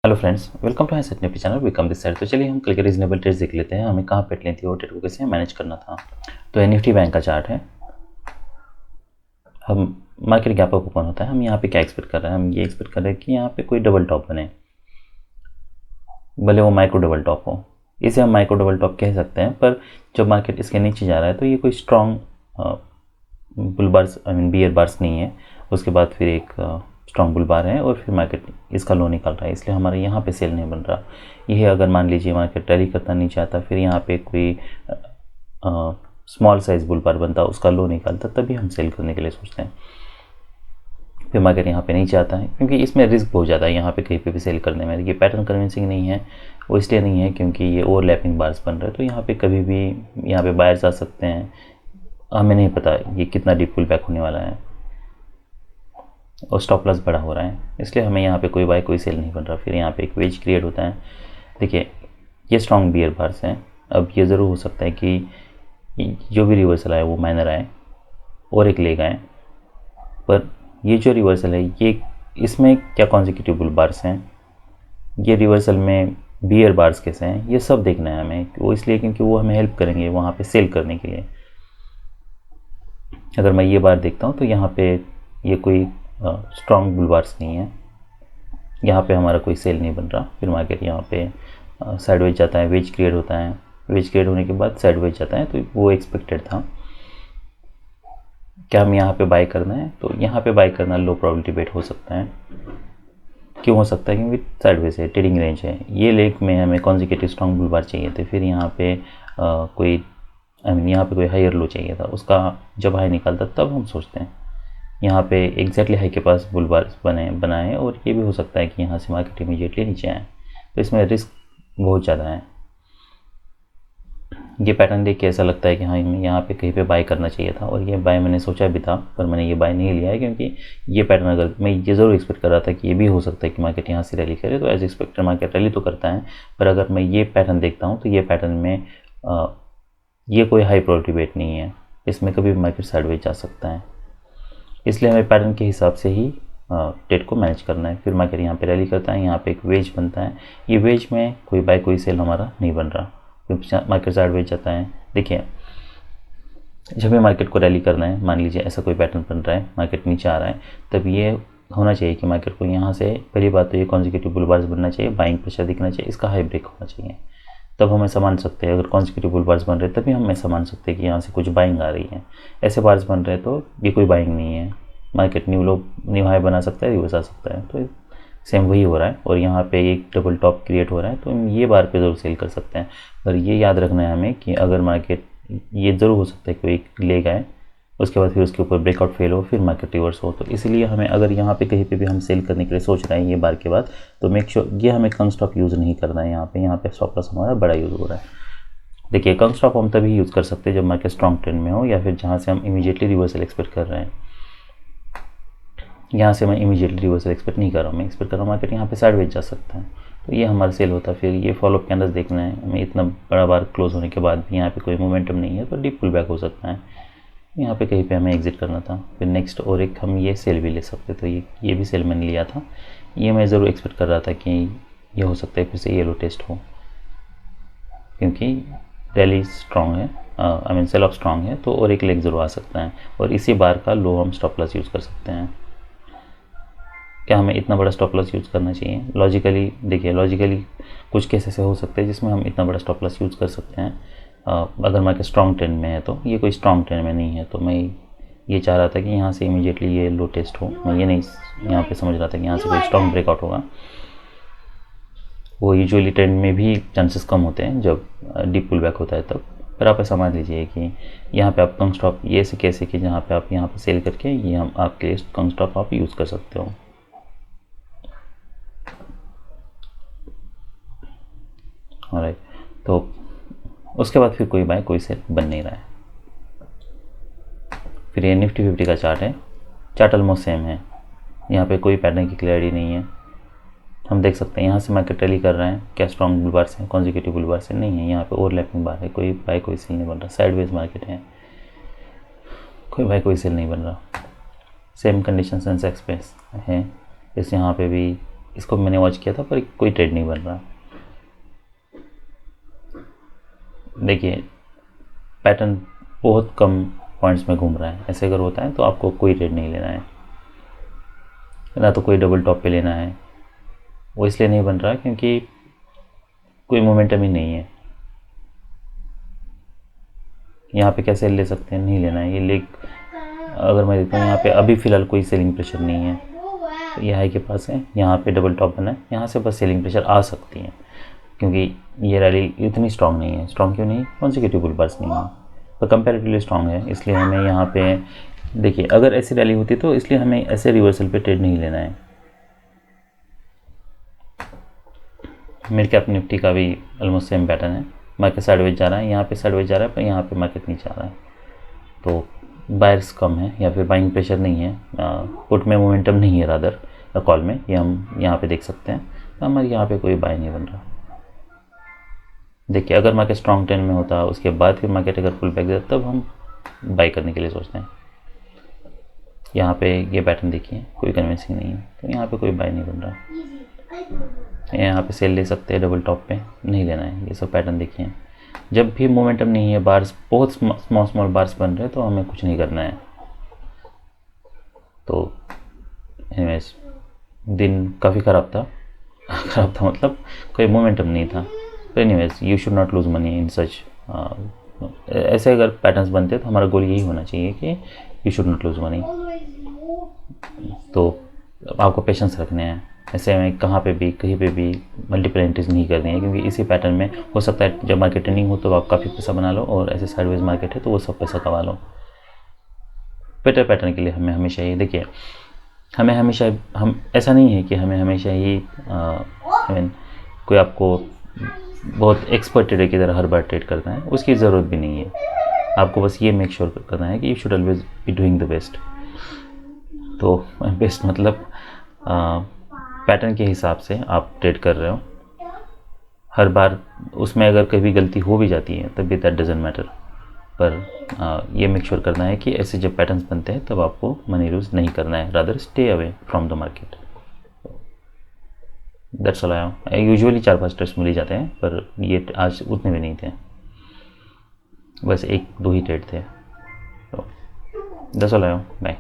Hello friends, welcome to asset Nifty channel. Welcome this side. तो चलिए हम कल के रीजनेबल ट्रेड्स देख लेते हैं, हमें कहाँ पे लेनी थी और ट्रेड को कैसे मैनेज करना था। तो ये निफ्टी बैंक का चार्ट है। हम मार्केट गैप अप ओपन होता है, हम यहाँ पे क्या एक्सपेक्ट कर रहे हैं, हम ये एक्सपेक्ट कर रहे हैं कि यहाँ पे कोई डबल टॉप बने, भले वो माइक्रो डबल टॉप हो। इसे हम माइक्रो डबल टॉप कह सकते हैं, पर जब मार्केट इसके नीचे जा रहा है तो ये कोई strong bull bars bear bars नहीं है। उसके बाद फिर एक स्ट्रॉन्ग बुल बार है और फिर मार्केट इसका लो निकल रहा है, इसलिए हमारे यहाँ पे सेल नहीं बन रहा। ये अगर मान लीजिए मार्केट रैली करता नहीं चाहता, फिर यहाँ पे कोई स्मॉल साइज बुल बार बनता, उसका लो निकलता, तभी हम सेल करने के लिए सोचते हैं। फिर मार्केट यहाँ पे नहीं चाहता है क्योंकि इसमें रिस्क बहुत ज़्यादा है यहाँ पे कहीं पे भी सेल करने में। ये पैटर्न कन्विंसिंग नहीं है, वो इसलिए नहीं है क्योंकि ये ओवरलैपिंग बार्स बन रहे हैं, तो यहाँ पे कभी भी यहाँ पे बायर्स आ सकते हैं। हमें नहीं पता ये कितना डीप पुल बैक होने वाला है और स्टॉप लॉस बड़ा हो रहा है, इसलिए हमें यहाँ पे कोई बाय कोई सेल नहीं बन रहा। फिर यहाँ पे एक वेज क्रिएट होता है। देखिए ये स्ट्रॉन्ग बियर बार्स हैं। अब ये ज़रूर हो सकता है कि जो भी रिवर्सल आए वो माइनर आए और एक लेग आए, पर ये जो रिवर्सल है ये इसमें क्या कॉन्जिक्यूटिव बुल बार्स हैं, ये रिवर्सल में बियर बार्स कैसे हैं, ये सब देखना है हमें। वो इसलिए क्योंकि वो हमें हेल्प करेंगे वहाँ पे सेल करने के लिए। अगर मैं ये बार देखता हूँ तो यहाँ पे ये कोई स्ट्रॉन्ग बुल बार्स नहीं है, यहाँ पे हमारा कोई सेल नहीं बन रहा। फिर मार्केट यहाँ पे साइडवेज जाता है, वेज क्रिएट होता है, वेज क्रिएट होने के बाद साइडवेज जाता है, तो वो एक्सपेक्टेड था। क्या हम यहाँ पे बाय करना है, तो यहाँ पे बाय करना लो प्रोबेबिलिटी बेट हो सकता है। क्यों हो सकता है, क्योंकि साइडवेज है, ट्रेडिंग रेंज है। ये लेग में हमें कॉन्जिक्यूटिव स्ट्रॉन्ग बुल बार चाहिए थे, फिर यहाँ पे कोई यहाँ पे कोई हायर लो चाहिए था, उसका जब हाई निकलता तब हम सोचते हैं। यहाँ पे एग्जैक्टली हाई के पास बुल बार बनाए और ये भी हो सकता है कि यहाँ से मार्केट इमीडिएटली नीचे आए, तो इसमें रिस्क बहुत ज़्यादा है। ये पैटर्न देख के ऐसा लगता है कि हाँ हमें यहाँ पे कहीं पे बाय करना चाहिए था, और ये बाय मैंने सोचा भी था, पर मैंने ये बाय नहीं लिया है क्योंकि ये पैटर्न अगर मैं ये ज़रूर एक्सपेक्ट कर रहा था कि ये भी हो सकता है कि मार्केट यहाँ से रैली करे, तो एज एक्सपेक्टेड मार्केट रैली तो करता है, पर अगर मैं ये पैटर्न देखता हूँ तो ये पैटर्न में ये कोई हाई प्रोबेबिलिटी बेट नहीं है, इसमें कभी भी मार्केट साइडवेज जा सकता है। इसलिए हमें पैटर्न के हिसाब से ही ट्रेड को मैनेज करना है। फिर मार्केट यहाँ पे रैली करता है, यहाँ पे एक वेज बनता है, ये वेज में कोई बाय कोई सेल हमारा नहीं बन रहा, फिर मार्केट साइडवेज जाता है। देखिए जब भी मार्केट को रैली करना है, मान लीजिए ऐसा कोई पैटर्न बन रहा है, मार्केट नीचे आ रहा है, तब ये होना चाहिए कि मार्केट को यहाँ से पहली बात तो ये कॉन्जिक्यूटिव बुल बार्स बनना चाहिए, बाइंग प्रेशर दिखना चाहिए, इसका हाई ब्रेक होना चाहिए, तब हमें समझ सकते हैं। अगर कॉन्जिक्यूटिव बुल बार्स बन रहे हैं तभी हमें समझ सकते हैं कि यहाँ से कुछ बाइंग आ रही है। ऐसे बार्स बन रहे हैं तो ये कोई बाइंग नहीं है, मार्केट न्यू हाई बना सकता है, रिवर्स आ सकता है, तो सेम वही हो रहा है। और यहाँ पे एक डबल टॉप क्रिएट हो रहा है, तो हम ये बार पे ज़रूर सेल कर सकते हैं। पर ये याद रखना है हमें कि अगर मार्केट ये ज़रूर हो सकता है कि एक लेग आए, उसके बाद फिर उसके ऊपर ब्रेकआउट फेल हो, फिर मार्केट रिवर्स हो, तो इसलिए हमें अगर यहाँ पे कहीं पे भी हम सेल करने के लिए सोच रहे हैं ये बार के बाद, तो मेक श्योर ये हमें कंग स्टॉप यूज़ नहीं करना है। यहाँ पे स्टॉप लॉस हमारा बड़ा यूज़ हो रहा है। देखिए कंग स्टॉप हम तभी यूज़ कर सकते हैं जब मार्केट स्ट्रॉन्ग ट्रेंड में हो, या फिर जहाँ से हम इमीडिएटली रिवर्सल एक्सपेक्ट कर रहे हैं। यहाँ से मैं इमीडिएटली रिवर्सल एक्सपेक्ट नहीं कर रहा हूँ, मैं एक्सपेक्ट कर रहा हूँ मार्केट यहाँ पे साइडवेज जा सकता है, तो ये हमारा सेल होता है। फिर ये फॉलोअप कैंडल्स देखना है हमें, इतना बड़ा बार क्लोज होने के बाद भी यहाँ पे कोई मोमेंटम नहीं है, तो डीप पुल बैक हो सकता है, यहाँ पे कहीं पे हमें एग्जिट करना था। फिर नेक्स्ट और एक हम ये सेल भी ले सकते, तो ये भी सेल मैंने लिया था। ये मैं ज़रूर एक्सपेक्ट कर रहा था कि ये हो सकता है फिर से येलो टेस्ट हो, क्योंकि रैली स्ट्रॉन्ग है, I mean sell off strong है, तो और एक लेग ज़रूर आ सकता है, और इसी बार का लो हम स्टॉप लॉस यूज़ कर सकते हैं। क्या हमें इतना बड़ा स्टॉप लॉस यूज़ करना चाहिए? लॉजिकली देखिए, लॉजिकली कुछ केस ऐसे हो सकते हैं जिसमें हम इतना बड़ा स्टॉप लॉस यूज़ कर सकते हैं अगर मार्केट स्ट्रॉन्ग ट्रेंड में है। तो ये कोई स्ट्रॉन्ग ट्रेंड में नहीं है, तो मैं ये चाह रहा था कि यहाँ से इमीडिएटली ये लो टेस्ट हो। मैं ये नहीं यहाँ पे समझ रहा था कि यहाँ से कोई स्ट्रॉन्ग ब्रेकआउट होगा। वो यूजुअली ट्रेंड में भी चांसेस कम होते हैं जब डीप पुल बैक होता है तब। पर आप ऐसा मान लीजिए कि यहाँ पे आप कंग स्टॉप ये से कैसे कि जहाँ पे आप यहाँ पे सेल करके ये हम आपके लिए कंग स्टॉप आप यूज़ कर सकते हो। ऑलराइट, तो उसके बाद फिर कोई बाय कोई सेल बन नहीं रहा है। फिर ये निफ्टी 50 का चार्ट है, चार्ट ऑलमोस्ट सेम है, यहाँ पे कोई पैटर्न की क्लैरिटी नहीं है। हम देख सकते हैं यहाँ से मार्केट रैली कर रहे हैं, क्या स्ट्रॉन्ग बुल बार से कॉन्जिक्यूटिव बुल बार से नहीं है, यहाँ पे ओवरलैपिंग बार है, कोई बाय कोई सेल नहीं बन रहा, साइडवेज मार्केट है, कोई बाय कोई सेल नहीं बन रहा। सेम कंडीशन सेंसेक्स पे है, इस यहाँ पे भी इसको मैंने वॉच किया था पर कोई ट्रेड नहीं बन रहा। देखिए पैटर्न बहुत कम पॉइंट्स में घूम रहा है। ऐसे अगर होता है तो आपको कोई ट्रेड नहीं लेना है, ना तो कोई डबल टॉप पे लेना है। वो इसलिए नहीं बन रहा क्योंकि कोई मोमेंटम ही नहीं है। यहाँ पे कैसे ले सकते हैं, नहीं लेना है ये लेग। अगर मैं देखता हूँ यहाँ पे अभी फ़िलहाल कोई सेलिंग प्रेशर नहीं है, तो ये हाई के पास है, यहाँ पे डबल टॉप बना है, यहाँ से बस सेलिंग प्रेशर आ सकती है क्योंकि ये रैली इतनी स्ट्रांग नहीं है। स्ट्रांग क्यों नहीं, कॉन्सेक्यूटिव बुल बार्स नहीं है, तो कंपैरेटिवली स्ट्रांग है। इसलिए हमें यहाँ पे देखिए अगर ऐसी रैली होती तो इसलिए हमें ऐसे रिवर्सल पे ट्रेड नहीं लेना है। मिड कैप निफ्टी का भी ऑलमोस्ट सेम पैटर्न है। मार्केट साइडवेज जा रहा है, यहाँ पे साइडवेज जा रहा है, पर यहाँ पे मार्केट नीचे आ रहा है, तो बायर्स कम है या फिर बाइंग प्रेशर नहीं है। पुट में मोमेंटम नहीं है रादर, कॉल में ये हम यहाँ पे देख सकते हैं। तो हमारे यहाँ पे कोई बाय नहीं बन रहा। देखिए अगर मार्केट स्ट्रॉन्ग ट्रेंड में होता उसके बाद फिर मार्केट अगर फुल बैक देता तब हम बाई करने के लिए सोचते हैं। यहाँ पे ये पैटर्न देखिए कोई कन्विंसिंग नहीं है, तो यहाँ पे कोई बाय नहीं बन रहा। यहाँ पे सेल ले सकते हैं, डबल टॉप पे नहीं लेना है। ये सब पैटर्न देखिए, जब भी मोमेंटम नहीं है, बार्स बहुत स्मॉल बार्स बन रहे हैं, तो हमें कुछ नहीं करना है। तो एनीवेज दिन काफ़ी ख़राब था ख़राब था मतलब कोई मोमेंटम नहीं था। तो anyways you should not lose money in such. ऐसे अगर पैटर्न्स बनते हैं तो हमारा गोल यही होना चाहिए कि you should not lose money. तो आपको पेशेंस रखने हैं, ऐसे में कहाँ पे भी कहीं पे भी मल्टीपल एंट्रीज नहीं करनी है, क्योंकि इसी पैटर्न में हो सकता है जब मार्केट ट्रेंडिंग हो तो आप काफ़ी पैसा बना लो, और ऐसे साइडवेज मार्केट है तो वो सब पैसा कमा लो। बेटर पैटर्न के लिए हमें हमेशा ये देखिए, हमें हमेशा हम ऐसा नहीं है कि हमें हमेशा ही कोई आपको बहुत एक्सपर्ट ट्रेडर की तरह हर बार ट्रेड करना है, उसकी ज़रूरत भी नहीं है। आपको बस ये मेक श्योर करना है कि you should always be doing the best. तो बेस्ट मतलब पैटर्न के हिसाब से आप ट्रेड कर रहे हो हर बार। उसमें अगर कभी गलती हो भी जाती है तब भी दैट डजंट मैटर, पर ये मेक श्योर करना है कि ऐसे जब पैटर्न्स बनते हैं तब आपको मनी लूज नहीं करना है, rather stay away from the market. That's all I am. Usually 4-5 trades मिल ही जाते हैं, पर ये आज उतने भी नहीं थे, बस 1-2 ही ट्रेड थे। तो that's all I am. Bye.